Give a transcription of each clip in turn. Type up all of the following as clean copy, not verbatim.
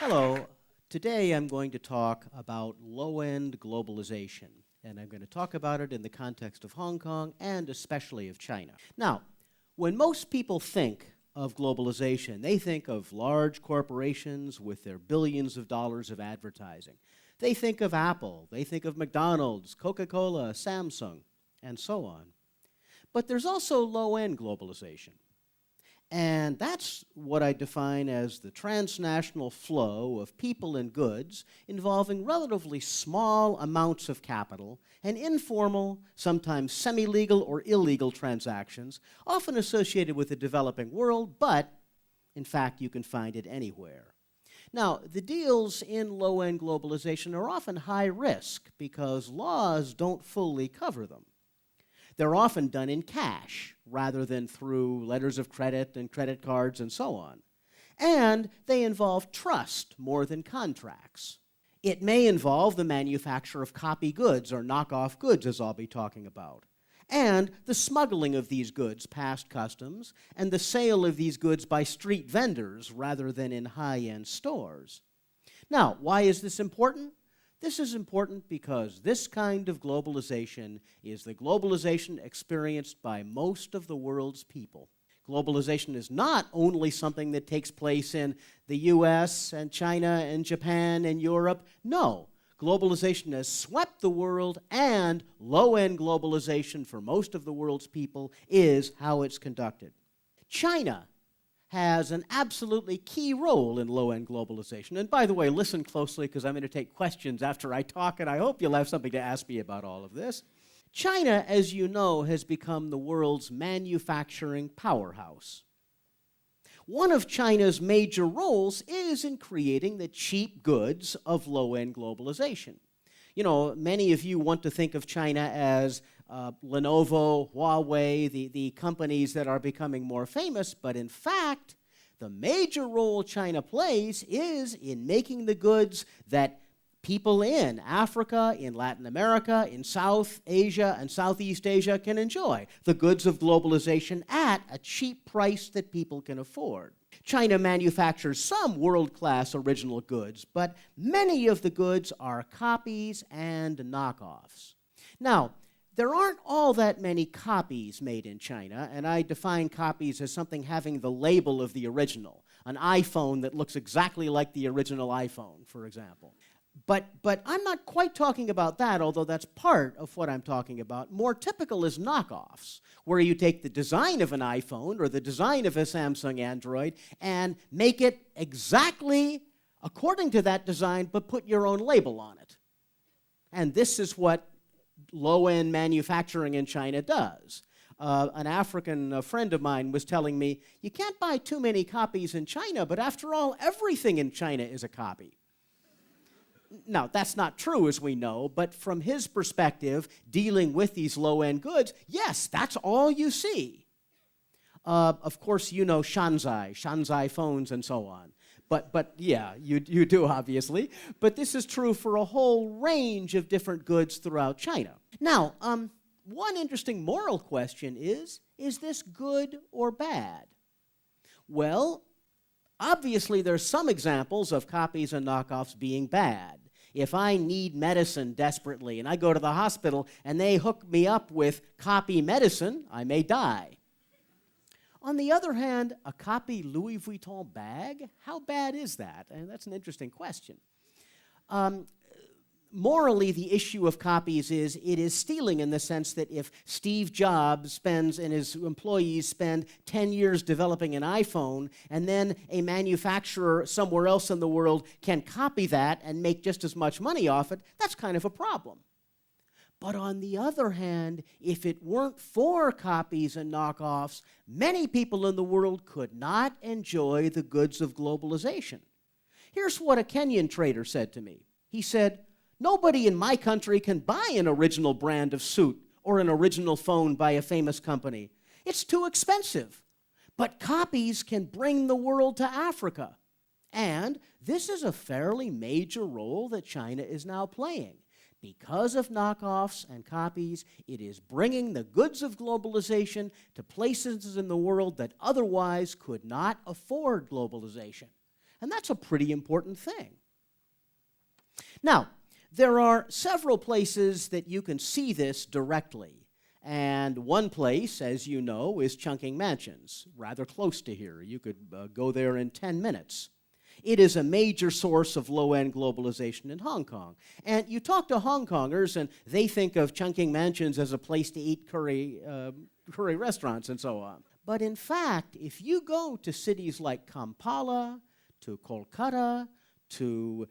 Hello. Today I'm going to talk about low-end globalization, and I'm going to talk about it in the context of Hong Kong and especially of China. Now, when most people think of globalization, they think of large corporations with their billions of dollars of advertising. They think of Apple, they think of McDonald's, Coca-Cola, Samsung, and so on. But there's also low-end globalization. And that's what I define as the transnational flow of people and goods involving relatively small amounts of capital and informal, sometimes semi-legal or illegal transactions, often associated with the developing world, but in fact you can find it anywhere. Now, the deals in low-end globalization are often high risk because laws don't fully cover them. They're often done in cash rather than through letters of credit and credit cards and so on. And they involve trust more than contracts. It may involve the manufacture of copy goods or knockoff goods, as I'll be talking about, and the smuggling of these goods past customs and the sale of these goods by street vendors rather than in high-end stores. Now, why is this important? This is important because this kind of globalization is the globalization experienced by most of the world's people. Globalization is not only something that takes place in the US and China and Japan and Europe. No, globalization has swept the world, and low-end globalization for most of the world's people is how it's conducted. China has an absolutely key role in low-end globalization. And by the way, listen closely because I'm going to take questions after I talk, and I hope you'll have something to ask me about all of this. China, as you know, has become the world's manufacturing powerhouse. One of China's major roles is in creating the cheap goods of low-end globalization. You know, many of you want to think of China as Lenovo, Huawei, the companies that are becoming more famous, but in fact, the major role China plays is in making the goods that people in Africa, in Latin America, in South Asia and Southeast Asia can enjoy, the goods of globalization at a cheap price that people can afford. China manufactures some world-class original goods, but many of the goods are copies and knockoffs. Now, there aren't all that many copies made in China, and I define copies as something having the label of the original, an iPhone that looks exactly like the original iPhone, for example. But I'm not quite talking about that, although that's part of what I'm talking about. More typical is knockoffs, where you take the design of an iPhone or the design of a Samsung Android and make it exactly according to that design, but put your own label on it. And this is what low-end manufacturing in China does. An African friend of mine was telling me, you can't buy too many copies in China, but after all, everything in China is a copy. Now, that's not true, as we know, but from his perspective, dealing with these low-end goods, yes, that's all you see. Of course, you know Shanzai phones and so on. But yeah, you do, obviously. But this is true for a whole range of different goods throughout China. Now, one interesting moral question is this good or bad? Well, obviously, there's some examples of copies and knockoffs being bad. If I need medicine desperately and I go to the hospital and they hook me up with copy medicine, I may die. On the other hand, a copy Louis Vuitton bag, how bad is that? And that's an interesting question. Morally, the issue of copies is it is stealing in the sense that if Steve Jobs spends and his employees spend 10 years developing an iPhone and then a manufacturer somewhere else in the world can copy that and make just as much money off it, that's kind of a problem. But on the other hand, if it weren't for copies and knockoffs, many people in the world could not enjoy the goods of globalization. Here's what a Kenyan trader said to me. He said, nobody in my country can buy an original brand of suit or an original phone by a famous company. It's too expensive. But copies can bring the world to Africa. And this is a fairly major role that China is now playing. Because of knockoffs and copies, it is bringing the goods of globalization to places in the world that otherwise could not afford globalization. And that's a pretty important thing. Now, there are several places that you can see this directly. And one place, as you know, is Chungking Mansions, rather close to here. You could go there in 10 minutes. It is a major source of low-end globalization in Hong Kong. And you talk to Hong Kongers, and they think of Chungking Mansions as a place to eat curry restaurants and so on. But in fact, if you go to cities like Kampala, to Kolkata, to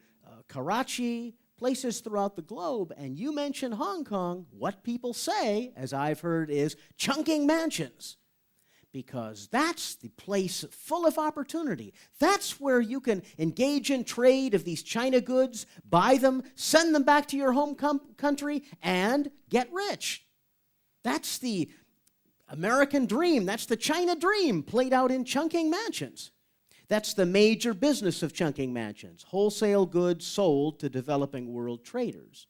Karachi, places throughout the globe, and you mention Hong Kong, what people say, as I've heard, is Chungking Mansions. Because that's the place full of opportunity. That's where you can engage in trade of these China goods, buy them, send them back to your home country, and get rich. That's the American dream. That's the China dream played out in Chungking Mansions. That's the major business of Chungking Mansions, wholesale goods sold to developing world traders.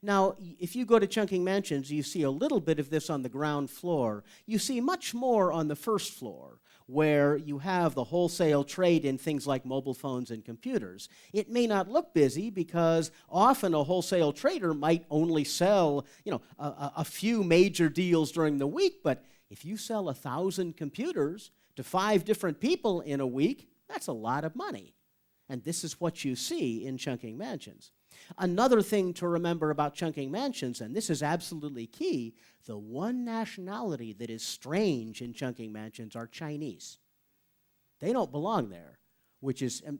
Now, if you go to Chungking Mansions, you see a little bit of this on the ground floor. You see much more on the first floor, where you have the wholesale trade in things like mobile phones and computers. It may not look busy because often a wholesale trader might only sell, a few major deals during the week, but if you sell 1,000 computers to 5 different people in a week, that's a lot of money. And this is what you see in Chungking Mansions. Another thing to remember about Chungking Mansions, and this is absolutely key, the one nationality that is strange in Chungking Mansions are Chinese. They don't belong there,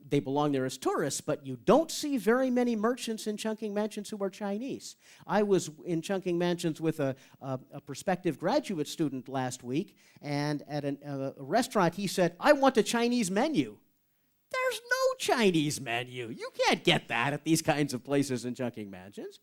they belong there as tourists, but you don't see very many merchants in Chungking Mansions who are Chinese. I was in Chungking Mansions with a prospective graduate student last week, and at a restaurant he said, "I want a Chinese menu." There's no Chinese menu. You can't get that at these kinds of places in Chungking Mansions.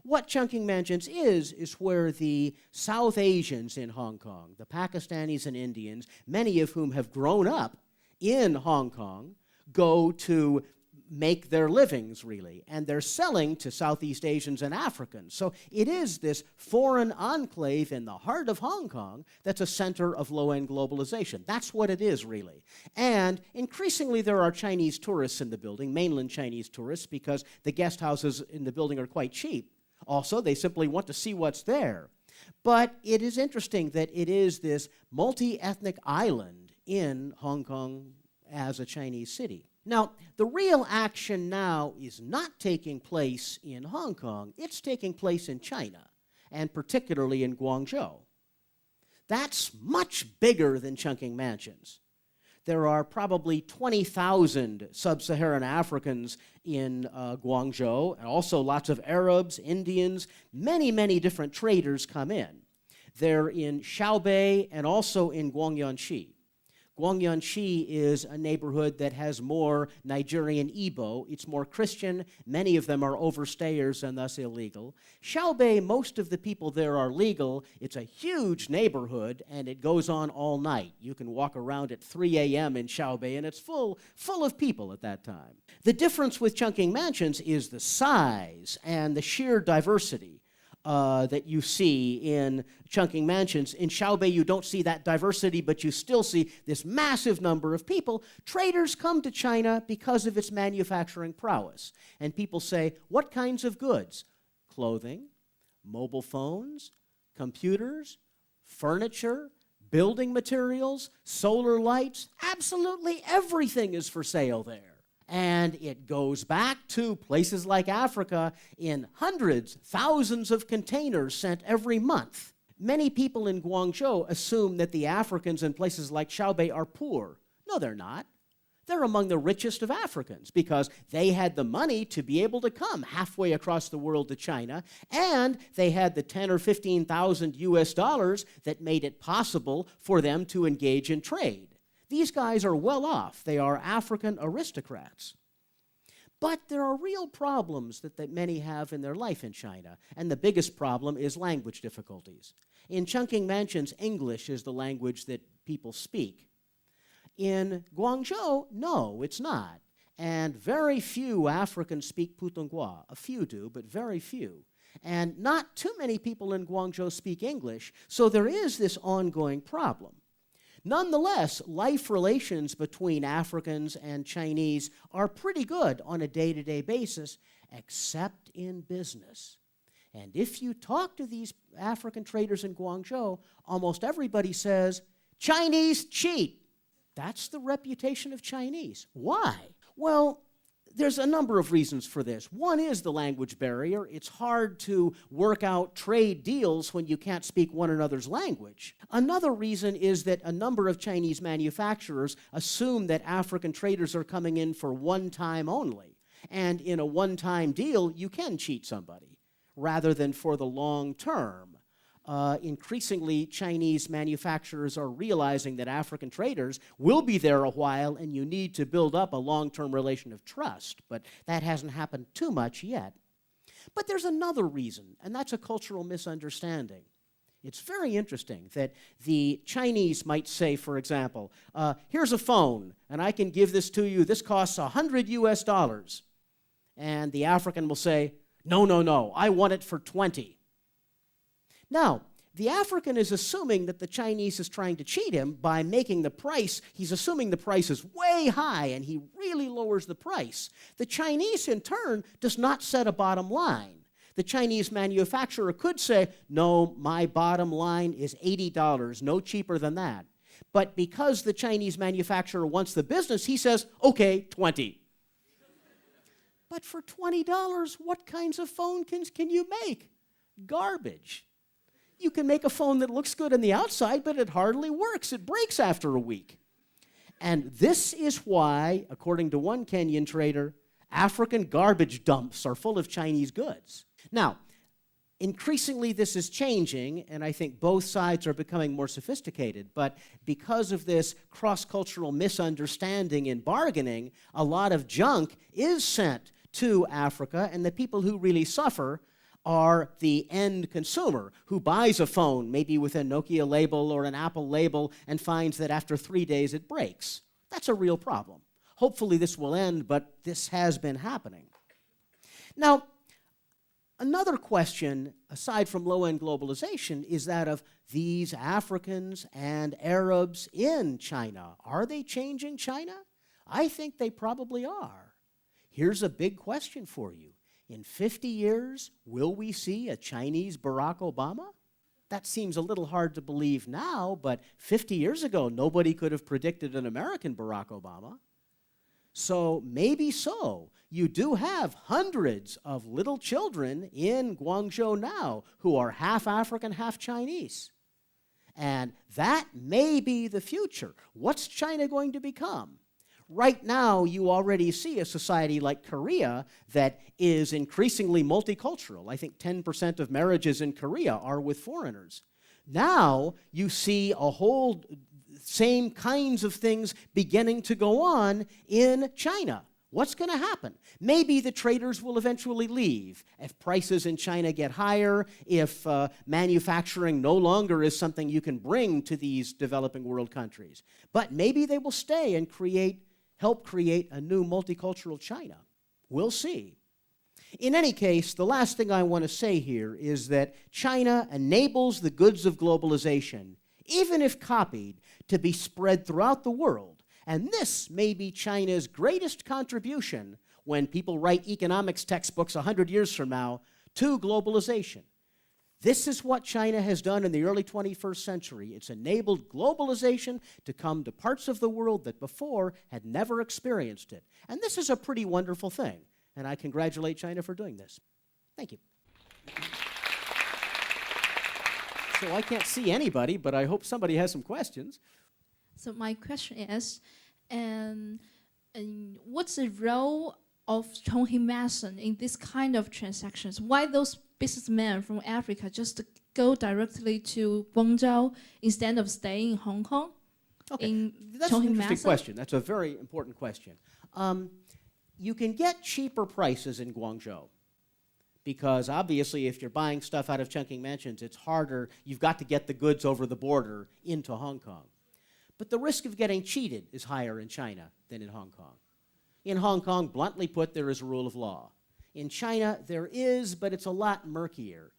What Chungking Mansions is where the South Asians in Hong Kong, the Pakistanis and Indians, many of whom have grown up in Hong Kong, go to make their livings, really, and they're selling to Southeast Asians and Africans. So it is this foreign enclave in the heart of Hong Kong that's a center of low-end globalization. That's what it is, really. And increasingly there are Chinese tourists in the building, mainland Chinese tourists, because the guest houses in the building are quite cheap. Also, they simply want to see what's there. But it is interesting that it is this multi-ethnic island in Hong Kong as a Chinese city. Now, the real action now is not taking place in Hong Kong. It's taking place in China, and particularly in Guangzhou. That's much bigger than Chungking Mansions. There are probably 20,000 sub-Saharan Africans in Guangzhou, and also lots of Arabs, Indians, many different traders come in. They're in Xiaobei and also in Guangyanshi. Guangyanshi is a neighborhood that has more Nigerian Igbo. It's more Christian. Many of them are overstayers and thus illegal. Xiaobei, most of the people there are legal. It's a huge neighborhood, and it goes on all night. You can walk around at 3 a.m. in Xiaobei, and it's full of people at that time. The difference with Chungking Mansions is the size and the sheer diversity that you see in Chungking Mansions. In Xiaobei, you don't see that diversity, but you still see this massive number of people. Traders come to China because of its manufacturing prowess. And people say, what kinds of goods? Clothing, mobile phones, computers, furniture, building materials, solar lights. Absolutely everything is for sale there. And it goes back to places like Africa in hundreds, thousands of containers sent every month. Many people in Guangzhou assume that the Africans in places like Xiaobei are poor. No, they're not. They're among the richest of Africans because they had the money to be able to come halfway across the world to China, and they had the 10 or 15,000 US dollars that made it possible for them to engage in trade. These guys are well off. They are African aristocrats. But there are real problems that many have in their life in China, and the biggest problem is language difficulties. In Chungking Mansions, English is the language that people speak. In Guangzhou, no, it's not. And very few Africans speak Putonghua. A few do, but very few. And not too many people in Guangzhou speak English, so there is this ongoing problem. Nonetheless, life relations between Africans and Chinese are pretty good on a day-to-day basis, except in business. And if you talk to these African traders in Guangzhou, almost everybody says, Chinese cheat. That's the reputation of Chinese. Why? Well, there's a number of reasons for this. One is the language barrier. It's hard to work out trade deals when you can't speak one another's language. Another reason is that a number of Chinese manufacturers assume that African traders are coming in for one time only. And in a one-time deal, you can cheat somebody, rather than for the long term. Increasingly, Chinese manufacturers are realizing that African traders will be there a while and you need to build up a long-term relation of trust, but that hasn't happened too much yet. But there's another reason, and that's a cultural misunderstanding. It's very interesting that the Chinese might say, for example, here's a phone, and I can give this to you. This costs $100 US. And the African will say, no, I want it for 20. Now, the African is assuming that the Chinese is trying to cheat him by making the price. He's assuming the price is way high, and he really lowers the price. The Chinese, in turn, does not set a bottom line. The Chinese manufacturer could say, no, my bottom line is $80, no cheaper than that. But because the Chinese manufacturer wants the business, he says, okay, 20. But for $20, what kinds of phone can you make? Garbage. You can make a phone that looks good on the outside, but it hardly works. It breaks after a week. And this is why, according to one Kenyan trader, African garbage dumps are full of Chinese goods. Now, increasingly this is changing, and I think both sides are becoming more sophisticated, but because of this cross-cultural misunderstanding in bargaining, a lot of junk is sent to Africa, and the people who really suffer are the end consumer who buys a phone, maybe with a Nokia label or an Apple label, and finds that after 3 days it breaks. That's a real problem. Hopefully this will end, but this has been happening. Now, another question, aside from low-end globalization, is that of these Africans and Arabs in China. Are they changing China? I think they probably are. Here's a big question for you. In 50 years, will we see a Chinese Barack Obama? That seems a little hard to believe now, but 50 years ago, nobody could have predicted an American Barack Obama. So maybe so. You do have hundreds of little children in Guangzhou now who are half African, half Chinese. And that may be the future. What's China going to become? Right now, you already see a society like Korea that is increasingly multicultural. I think 10% of marriages in Korea are with foreigners. Now, you see a whole same kinds of things beginning to go on in China. What's going to happen? Maybe the traders will eventually leave. If prices in China get higher, if manufacturing no longer is something you can bring to these developing world countries. But maybe they will stay and help create a new multicultural China. We'll see. In any case, the last thing I want to say here is that China enables the goods of globalization, even if copied, to be spread throughout the world. And this may be China's greatest contribution when people write economics textbooks 100 years from now to globalization. This is what China has done in the early 21st century. It's enabled globalization to come to parts of the world that before had never experienced it. And this is a pretty wonderful thing. And I congratulate China for doing this. Thank you. So I can't see anybody, but I hope somebody has some questions. So my question is, what's the role of Chongqing Mason in this kind of transactions? Why those businessmen from Africa just go directly to Guangzhou instead of staying in Hong Kong? Okay, that's an interesting question. That's a very important question. You can get cheaper prices in Guangzhou because obviously if you're buying stuff out of Chongqing Mansions, it's harder. You've got to get the goods over the border into Hong Kong. But the risk of getting cheated is higher in China than in Hong Kong. In Hong Kong, bluntly put, there is a rule of law. In China, there is, but it's a lot murkier.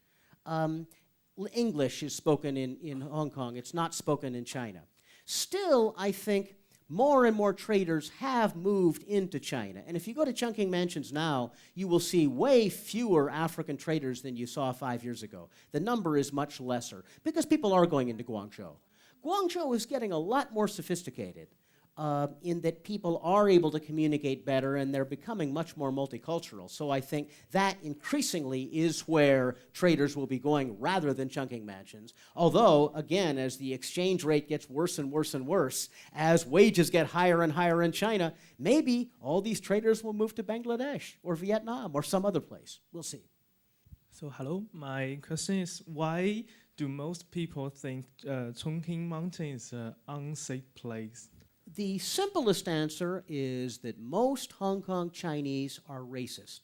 English is spoken in Hong Kong. It's not spoken in China. Still, I think more and more traders have moved into China. And if you go to Chungking Mansions now, you will see way fewer African traders than you saw 5 years ago. The number is much lesser because people are going into Guangzhou. Guangzhou is getting a lot more sophisticated in that people are able to communicate better and they're becoming much more multicultural. So I think that increasingly is where traders will be going rather than Chungking Mansions. Although, again, as the exchange rate gets worse and worse and worse, as wages get higher and higher in China, maybe all these traders will move to Bangladesh or Vietnam or some other place. We'll see. So hello, my question is why do most people think Chongqing Mountain is an unsafe place? The simplest answer is that most Hong Kong Chinese are racist.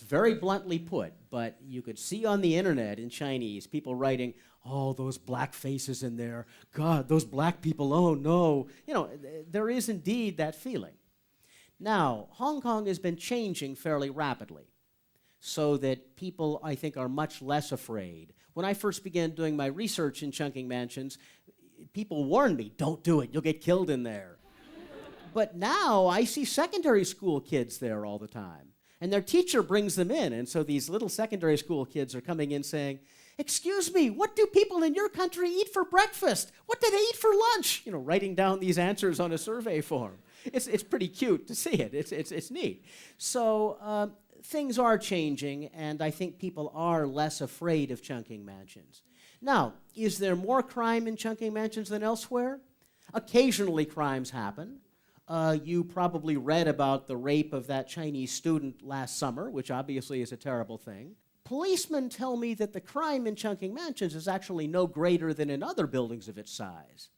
Very bluntly put, but you could see on the internet in Chinese people writing, oh, those black faces in there, God, those black people, oh no. You know, there is indeed that feeling. Now, Hong Kong has been changing fairly rapidly so that people, I think, are much less afraid. When I first began doing my research in Chungking Mansions, people warned me, don't do it, you'll get killed in there. But now I see secondary school kids there all the time. And their teacher brings them in, and so these little secondary school kids are coming in saying, excuse me, what do people in your country eat for breakfast? What do they eat for lunch? You know, writing down these answers on a survey form. It's pretty cute to see it. It's neat. So things are changing, and I think people are less afraid of Chungking Mansions. Now, is there more crime in Chungking Mansions than elsewhere? Occasionally crimes happen. You probably read about the rape of that Chinese student last summer, which obviously is a terrible thing. Policemen tell me that the crime in Chungking Mansions is actually no greater than in other buildings of its size.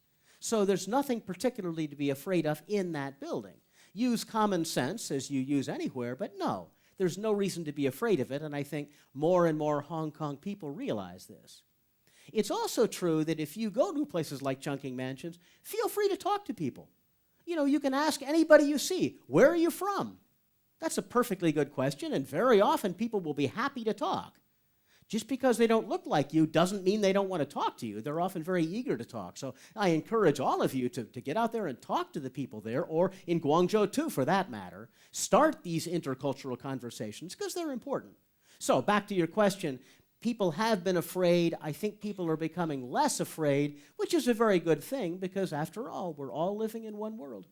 So there's nothing particularly to be afraid of in that building. Use common sense as you use anywhere, but no, there's no reason to be afraid of it, and I think more and more Hong Kong people realize this. It's also true that if you go to places like Chungking Mansions, feel free to talk to people. You know, you can ask anybody you see, where are you from? That's a perfectly good question, and very often people will be happy to talk. Just because they don't look like you doesn't mean they don't want to talk to you. They're often very eager to talk. So I encourage all of you to get out there and talk to the people there, or in Guangzhou too, for that matter. Start these intercultural conversations because they're important. So back to your question, people have been afraid. I think people are becoming less afraid, which is a very good thing because, after all, we're all living in one world.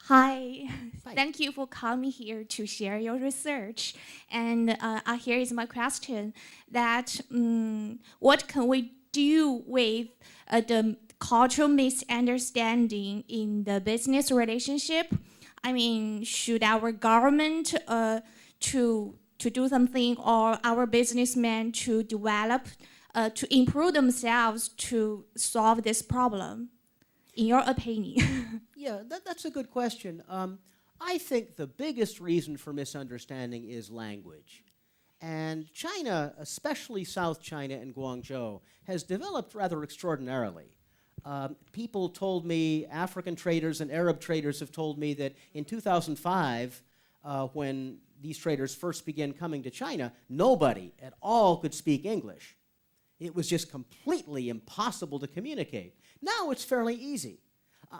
Hi. Thank you for coming here to share your research. And here is my question, that what can we do with the cultural misunderstanding in the business relationship? I mean, should our government to do something, or our businessmen to develop, to improve themselves to solve this problem, in your opinion? Yeah, that's a good question. I think the biggest reason for misunderstanding is language. And China, especially South China and Guangzhou, has developed rather extraordinarily. People told me, African traders and Arab traders have told me that in 2005, when these traders first began coming to China, nobody at all could speak English. It was just completely impossible to communicate. Now it's fairly easy.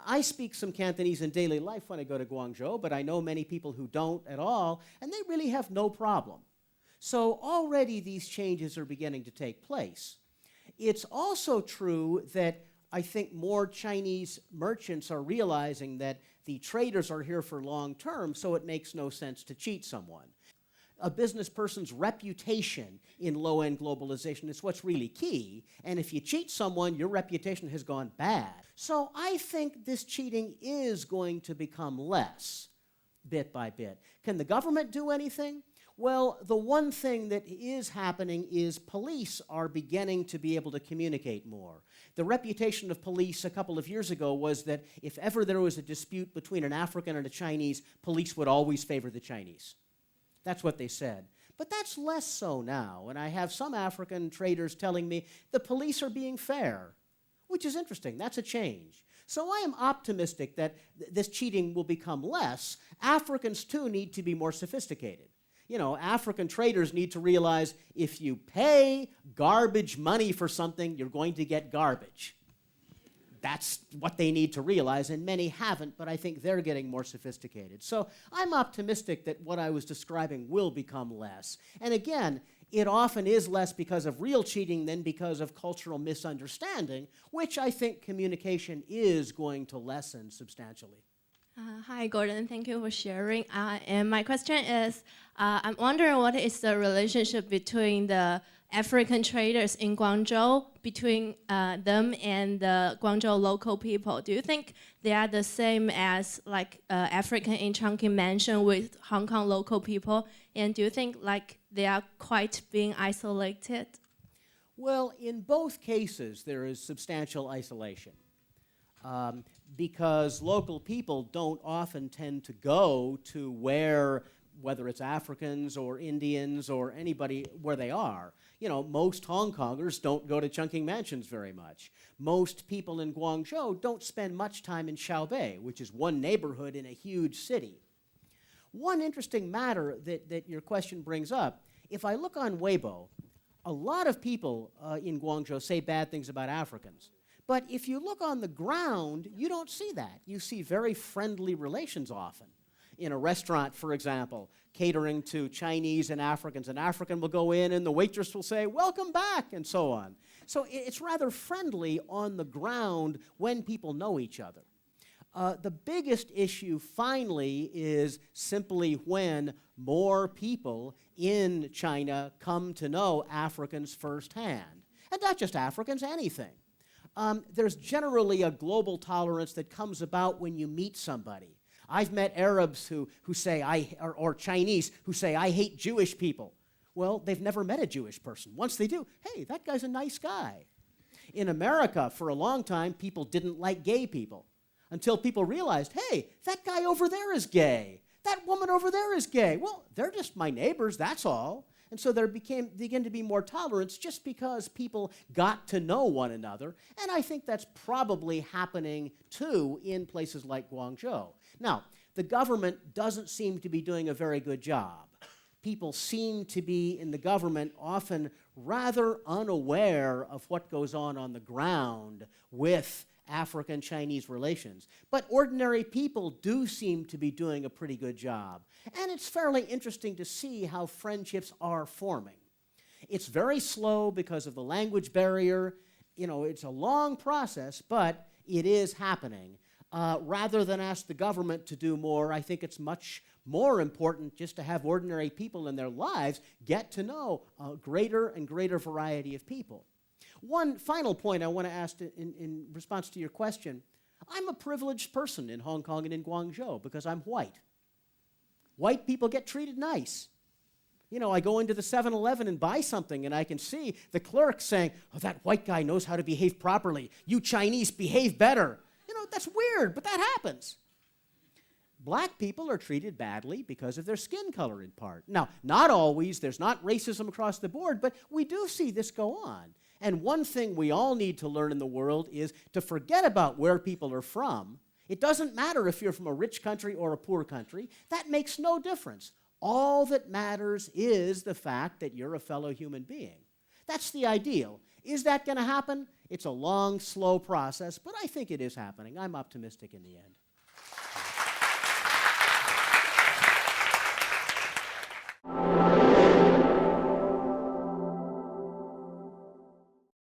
I speak some Cantonese in daily life when I go to Guangzhou, but I know many people who don't at all, and they really have no problem. So already these changes are beginning to take place. It's also true that I think more Chinese merchants are realizing that the traders are here for long term, so it makes no sense to cheat someone. A business person's reputation in low-end globalization is what's really key, and if you cheat someone, your reputation has gone bad. So I think this cheating is going to become less, bit by bit. Can the government do anything? Well, the one thing that is happening is police are beginning to be able to communicate more. The reputation of police a couple of years ago was that if ever there was a dispute between an African and a Chinese, police would always favor the Chinese. That's what they said. But that's less so now, and I have some African traders telling me the police are being fair, which is interesting. That's a change. So I am optimistic that this cheating will become less. Africans, too, need to be more sophisticated. You know, African traders need to realize if you pay garbage money for something, you're going to get garbage. that's what they need to realize, and many haven't, but I think they're getting more sophisticated. So I'm optimistic that what I was describing will become less. And again, it often is less because of real cheating than because of cultural misunderstanding, which I think communication is going to lessen substantially. Hi, Gordon. Thank you for sharing. And my question is, I'm wondering what is the relationship between the African traders in Guangzhou, between them and the Guangzhou local people? Do you think they are the same as like African in Chongqing Mansion with Hong Kong local people? And do you think like they are quite being isolated? Well, in both cases, there is substantial isolation. Because local people don't often tend to go to whether it's Africans or Indians or anybody where they are. You know, most Hong Kongers don't go to Chongqing Mansions very much. Most people in Guangzhou don't spend much time in Xiaobei, which is one neighborhood in a huge city. One interesting matter that your question brings up, if I look on Weibo, a lot of people in Guangzhou say bad things about Africans. But if you look on the ground, you don't see that. You see very friendly relations often. In a restaurant, for example, catering to Chinese and Africans, an African will go in and the waitress will say, "Welcome back," and so on. So it's rather friendly on the ground when people know each other. The biggest issue, finally, is simply when more people in China come to know Africans firsthand. And not just Africans, anything. There's generally a global tolerance that comes about when you meet somebody. I've met Arabs who say, or Chinese who say, "I hate Jewish people." Well, they've never met a Jewish person. Once they do, hey, that guy's a nice guy. In America, for a long time, people didn't like gay people until people realized, hey, that guy over there is gay. That woman over there is gay. Well, they're just my neighbors, that's all. And so there began to be more tolerance just because people got to know one another. And I think that's probably happening, too, in places like Guangzhou. Now, the government doesn't seem to be doing a very good job. People seem to be, in the government, often rather unaware of what goes on the ground with African-Chinese relations. But ordinary people do seem to be doing a pretty good job. And it's fairly interesting to see how friendships are forming. It's very slow because of the language barrier. You know, it's a long process, but it is happening. Rather than ask the government to do more, I think it's much more important just to have ordinary people in their lives get to know a greater and greater variety of people. One final point I want to ask in response to your question. I'm a privileged person in Hong Kong and in Guangzhou because I'm white. White people get treated nice. You know, I go into the 7-Eleven and buy something and I can see the clerk saying, "Oh, that white guy knows how to behave properly. You Chinese behave better." You know, that's weird, but that happens. Black people are treated badly because of their skin color in part. Now, not always. There's not racism across the board, but we do see this go on. And one thing we all need to learn in the world is to forget about where people are from. It doesn't matter if you're from a rich country or a poor country. That makes no difference. All that matters is the fact that you're a fellow human being. That's the ideal. Is that going to happen? It's a long, slow process, but I think it is happening. I'm optimistic in the end.